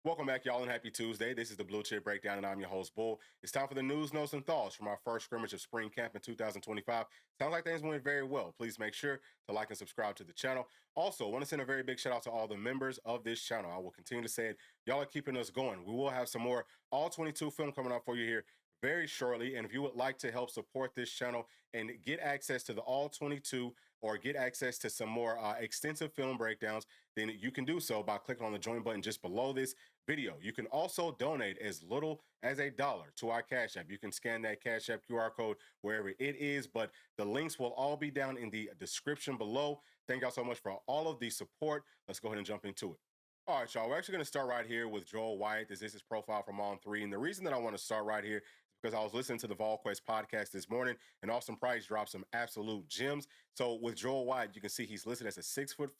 Welcome back, y'all, and happy Tuesday. This is the Bluechip Breakdown, and I'm your host, Bull. It's time for the news, notes, and thoughts from our first scrimmage of spring camp in 2025. Sounds like things went very well. Please make sure to like and subscribe to the channel. Also, I want to send a very big shout out to all the members of this channel. I will continue to say it. Y'all are keeping us going. We will have some more all 22 film coming out for you here very shortly. And if you would like to help support this channel and get access to the all 22 or get access to some more extensive film breakdowns, then you can do so by clicking on the join button just below this video. You can also donate as little as $1 to our Cash App. You can scan that Cash App QR code wherever it is, but the links will all be down in the description below. Thank y'all so much for all of the support. Let's go ahead and jump into it. All right, y'all, we're actually going to start right here with Joel Wyatt. This is his profile from On3. And the reason that I want to start right here is because I was listening to the VolQuest podcast this morning, and Austin Price dropped some absolute gems. So with Joel Wyatt, you can see he's listed as a 6'4",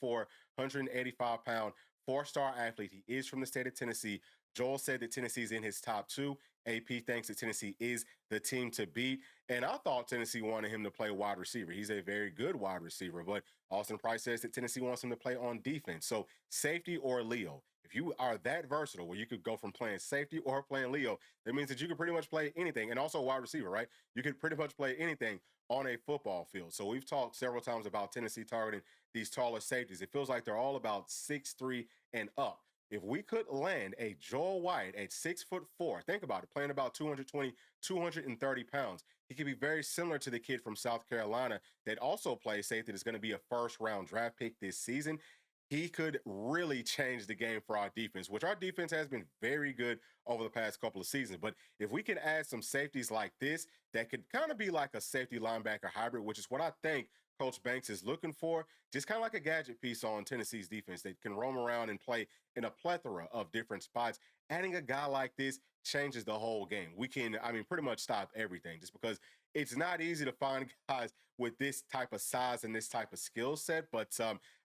185-pound, four-star athlete. He is from the state of Tennessee. Joel said that Tennessee's in his top two. AP thinks that Tennessee is the team to beat. And I thought Tennessee wanted him to play wide receiver. He's a very good wide receiver. But Austin Price says that Tennessee wants him to play on defense. So safety or Leo. If you are that versatile where you could go from playing safety or playing Leo, that means that you could pretty much play anything. And also wide receiver, right? You could pretty much play anything on a football field. So we've talked several times about Tennessee targeting these taller safeties. It feels like they're all about 6'3" and up. If we could land a Joel Wyatt at 6'4", think about it, playing about 220, 230 pounds, he could be very similar to the kid from South Carolina that also plays safety that's going to be a first-round draft pick this season. He could really change the game for our defense, which our defense has been very good over the past couple of seasons. But if we can add some safeties like this, that could kind of be like a safety linebacker hybrid, which is what I think Coach Banks is looking for, just kind of like a gadget piece on Tennessee's defense that can roam around and play in a plethora of different spots. Adding a guy like this changes the whole game. We can, pretty much stop everything just because it's not easy to find guys with this type of size and this type of skill set. But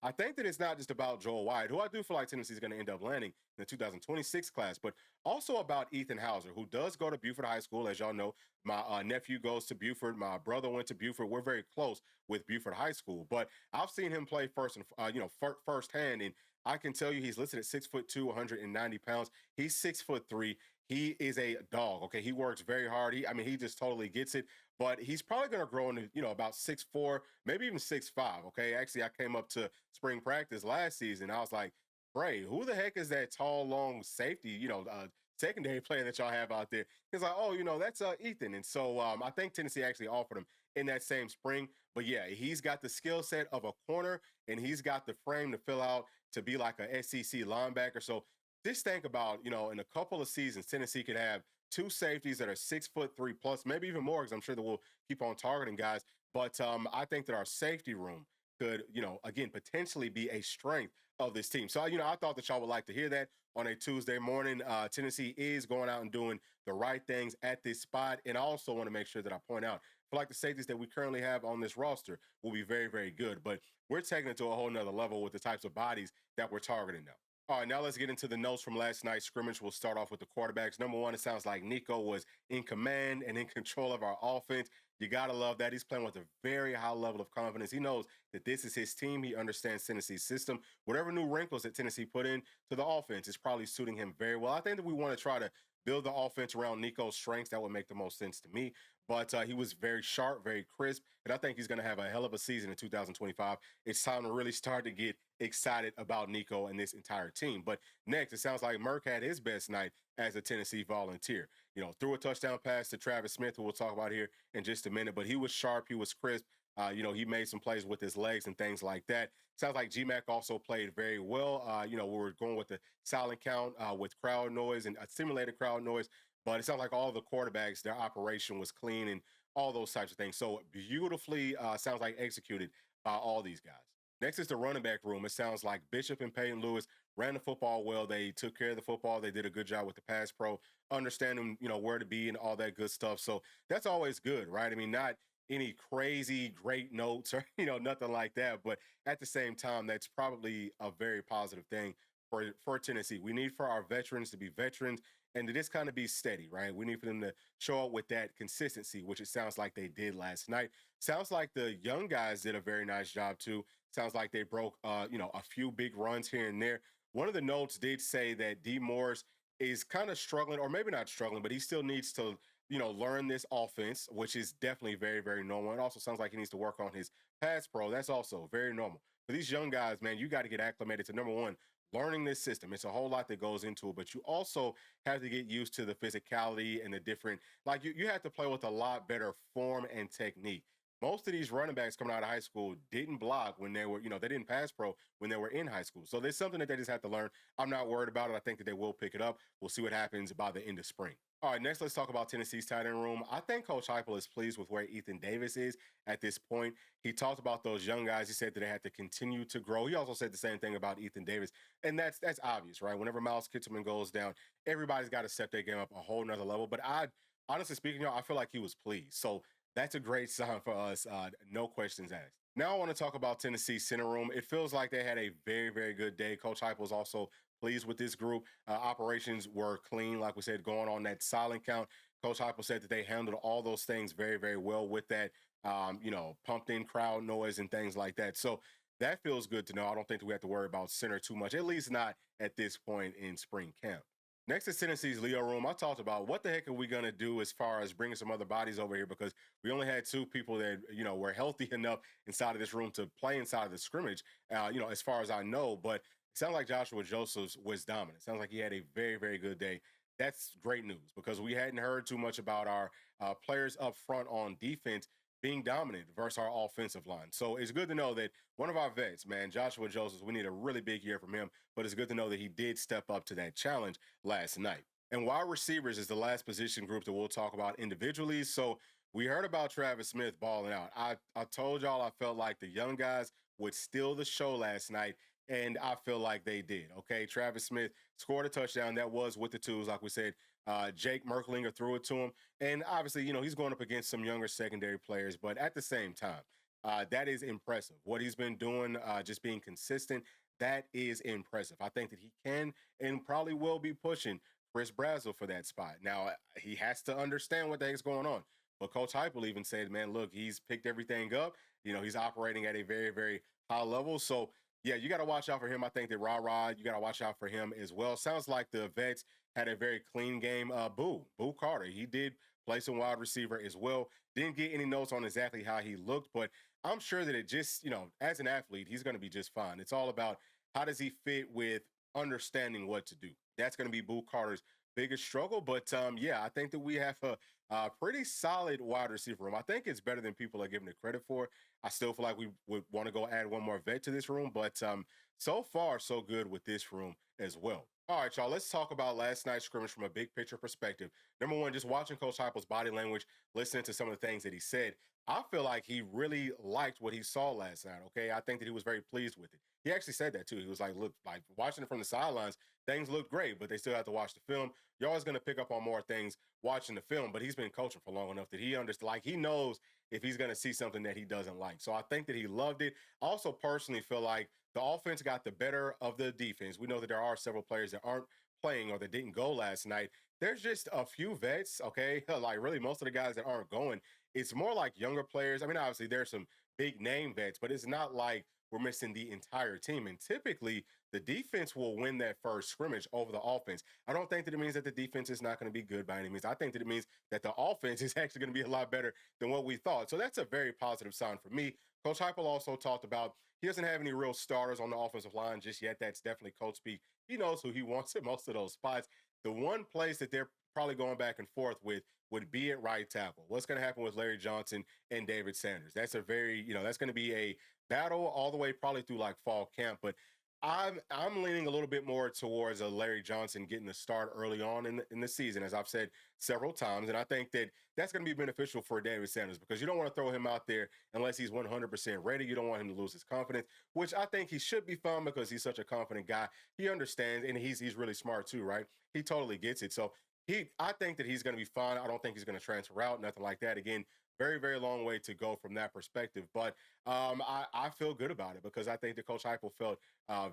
I think that it's not just about Joel Wyatt, who I do feel like Tennessee is going to end up landing in the 2026 class, but also about Ethan Hauser, who does go to Buford High School. As y'all know, my nephew goes to Buford. My brother went to Buford. We're very close with Buford High School, but I've seen him play firsthand, and I can tell you he's listed at 6'2", 190 pounds. He's 6'3". He is a dog. Okay, he works very hard. He just totally gets it. But he's probably going to grow into about 6'4", maybe even 6'5". Okay, actually, I came up to spring practice last season. I was like, Bray, who the heck is that tall, long safety? Secondary player that y'all have out there. He's like, oh, that's Ethan. And so I think Tennessee actually offered him in that same spring. But yeah, he's got the skill set of a corner, and he's got the frame to fill out to be like a SEC linebacker. So just think about, in a couple of seasons, Tennessee could have two safeties that are 6'3" plus, maybe even more, because I'm sure that we'll keep on targeting guys. But I think that our safety room could, again, potentially be a strength of this team. So, I thought that y'all would like to hear that on a Tuesday morning. Tennessee is going out and doing the right things at this spot. And I also want to make sure that I point out, I feel like the safeties that we currently have on this roster will be very, very good. But we're taking it to a whole nother level with the types of bodies that we're targeting now. All right, now let's get into the notes from last night's scrimmage. We'll start off with the quarterbacks. Number one, it sounds like Nico was in command and in control of our offense. You got to love that. He's playing with a very high level of confidence. He knows that this is his team. He understands Tennessee's system. Whatever new wrinkles that Tennessee put in to the offense is probably suiting him very well. I think that we want to try to build the offense around Nico's strengths. That would make the most sense to me. But he was very sharp, very crisp, and I think he's going to have a hell of a season in 2025. It's time to really start to get excited about Nico and this entire team. But next, it sounds like Merck had his best night as a Tennessee Volunteer. Threw a touchdown pass to Travis Smith, who we'll talk about here in just a minute. But he was sharp, he was crisp. He made some plays with his legs and things like that. Sounds like GMAC also played very well. We were going with the silent count with crowd noise and simulated crowd noise. But it sounds like all the quarterbacks, their operation was clean and all those types of things. So beautifully sounds like executed by all these guys. Next is the running back room. It sounds like Bishop and Peyton Lewis ran the football well. They took care of the football. They did a good job with the pass pro, understanding, where to be and all that good stuff. So that's always good, right? Not any crazy great notes or, nothing like that. But at the same time, that's probably a very positive thing for Tennessee. We need for our veterans to be veterans and to just kind of be steady, right? We need for them to show up with that consistency, which it sounds like they did last night. Sounds like the young guys did a very nice job too. Sounds like they broke, a few big runs here and there. one of the notes did say that D Morris is kind of struggling, or maybe not struggling, but he still needs to, learn this offense, which is definitely very, very normal. It also sounds like he needs to work on his pass pro. That's also very normal. For these young guys, man, you got to get acclimated to number one, learning this system. It's a whole lot that goes into it, but you also have to get used to the physicality and the different, like you have to play with a lot better form and technique. Most of these running backs coming out of high school didn't block when they were, they didn't pass pro when they were in high school. So there's something that they just have to learn. I'm not worried about it. I think that they will pick it up. We'll see what happens by the end of spring. All right, next let's talk about Tennessee's tight end room. I think Coach Heupel is pleased with where Ethan Davis is at this point. He talked about those young guys. He said that they had to continue to grow. He also said the same thing about Ethan Davis, and that's obvious, right? Whenever Miles Kittelman goes down, everybody's got to step their game up a whole nother level. But honestly speaking, y'all, I feel like he was pleased. So that's a great sign for us. No questions asked. Now I want to talk about Tennessee's center room. It feels like they had a very, very good day. Coach Heupel was also pleased with this group. Operations were clean, like we said, going on that silent count. Coach Heupel said that they handled all those things very, very well with that, pumped in crowd noise and things like that. So that feels good to know. I don't think that we have to worry about center too much, at least not at this point in spring camp. Next is Tennessee's Leo room. I talked about what the heck are we going to do as far as bringing some other bodies over here, because we only had two people that, were healthy enough inside of this room to play inside of the scrimmage, as far as I know. But it sounds like Joshua Josephs was dominant. It sounds like he had a very, very good day. That's great news because we hadn't heard too much about our players up front on defense being dominant versus our offensive line. So it's good to know that one of our vets, man, Joshua Josephs, we need a really big year from him, but it's good to know that he did step up to that challenge last night. And wide receivers is the last position group that we'll talk about individually. So we heard about Travis Smith balling out. I told y'all I felt like the young guys would steal the show last night, and I feel like they did. Okay, Travis Smith scored a touchdown. That was with the twos, like we said. Jake Merklinger threw it to him. And obviously, he's going up against some younger secondary players. But at the same time, that is impressive. What he's been doing, just being consistent, that is impressive. I think that he can and probably will be pushing Chris Brazzell for that spot. Now, he has to understand what the heck's going on. But Coach Heupel even said, man, look, he's picked everything up. He's operating at a very, very high level. So, yeah, you got to watch out for him. I think that you got to watch out for him as well. Sounds like the vets had a very clean game. Boo Carter, he did play some wide receiver as well. Didn't get any notes on exactly how he looked, but I'm sure that it just, as an athlete, he's going to be just fine. It's all about how does he fit with understanding what to do. That's going to be Boo Carter's biggest struggle. But yeah, I think that we have a pretty solid wide receiver room. I think it's better than people are giving it credit for. I still feel like we would want to go add one more vet to this room, but so far, so good with this room as well. All right, y'all, let's talk about last night's scrimmage from a big picture perspective. Number one, just watching Coach Heupel's body language, listening to some of the things that he said, I feel like he really liked what he saw last night, okay? I think that he was very pleased with it. He actually said that, too. He was like, look, like watching it from the sidelines, things look great, but they still have to watch the film. You're always going to pick up on more things watching the film, but he's been coaching for long enough that he understands, like he knows if he's going to see something that he doesn't like. So I think that he loved it. I also personally feel like the offense got the better of the defense. We know that there are several players that aren't playing or that didn't go last night. There's just a few vets, okay? Like really most of the guys that aren't going, it's more like younger players. I mean, obviously there's some big name vets, but it's not like we're missing the entire team. And typically the defense will win that first scrimmage over the offense. I don't think that it means that the defense is not going to be good by any means. I think that it means that the offense is actually going to be a lot better than what we thought. So that's a very positive sign for me. Coach Heupel also talked about he doesn't have any real starters on the offensive line just yet. That's definitely coach speak. He knows who he wants at most of those spots. The one place that they're probably going back and forth with would be at right tackle. What's going to happen with Larry Johnson and David Sanders? That's a very, that's going to be a battle all the way probably through like fall camp. But I'm leaning a little bit more towards a Larry Johnson getting the start early on in the season, as I've said several times. And I think that that's going to be beneficial for David Sanders because you don't want to throw him out there unless he's 100% ready. You don't want him to lose his confidence, which I think he should be fine because he's such a confident guy. He understands, and he's really smart too, right? He totally gets it. So I think that he's going to be fine. I don't think he's going to transfer out, nothing like that. Again, very, very long way to go from that perspective. But I feel good about it because I think that Coach Heupel felt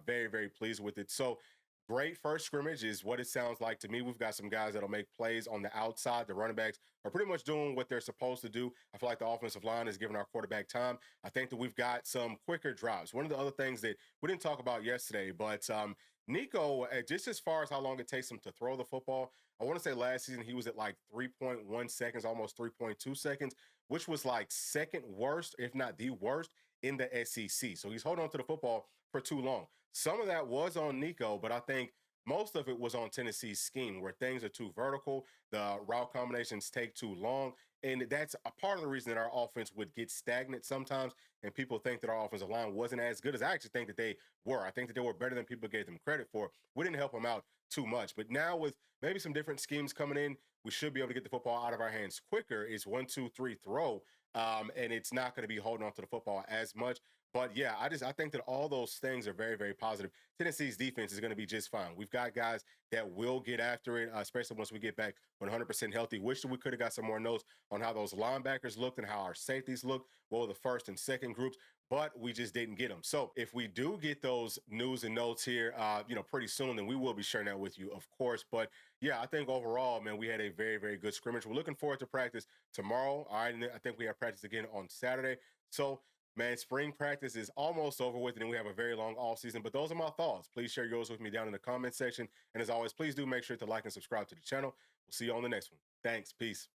very, very pleased with it. So great first scrimmage is what it sounds like to me. We've got some guys that'll make plays on the outside. The running backs are pretty much doing what they're supposed to do. I feel like the offensive line is giving our quarterback time. I think that we've got some quicker drops. One of the other things that we didn't talk about yesterday, but Nico, just as far as how long it takes him to throw the football, I want to say last season he was at like 3.1 seconds, almost 3.2 seconds, which was like second worst, if not the worst, in the SEC. So he's holding on to the football for too long. Some of that was on Nico, but I think most of it was on Tennessee's scheme where things are too vertical, the route combinations take too long. And that's a part of the reason that our offense would get stagnant sometimes. And people think that our offensive line wasn't as good as I actually think that they were. I think that they were better than people gave them credit for. We didn't help them out too much. But now with maybe some different schemes coming in, we should be able to get the football out of our hands quicker. It's 1, 2, 3 throw. And it's not going to be holding on to the football as much. But yeah, I think that all those things are very, very positive. Tennessee's defense is going to be just fine. We've got guys that will get after it, especially once we get back 100% healthy. Wish that we could have got some more notes on how those linebackers looked and how our safeties looked, what were the first and second groups, but we just didn't get them. So if we do get those news and notes here, pretty soon, then we will be sharing that with you, of course. But yeah, I think overall, man, we had a very, very good scrimmage. We're looking forward to practice tomorrow. All right, and I think we have practice again on Saturday. So man, spring practice is almost over with, and then we have a very long off season. But those are my thoughts. Please share yours with me down in the comment section. And as always, please do make sure to like and subscribe to the channel. We'll see you on the next one. Thanks. Peace.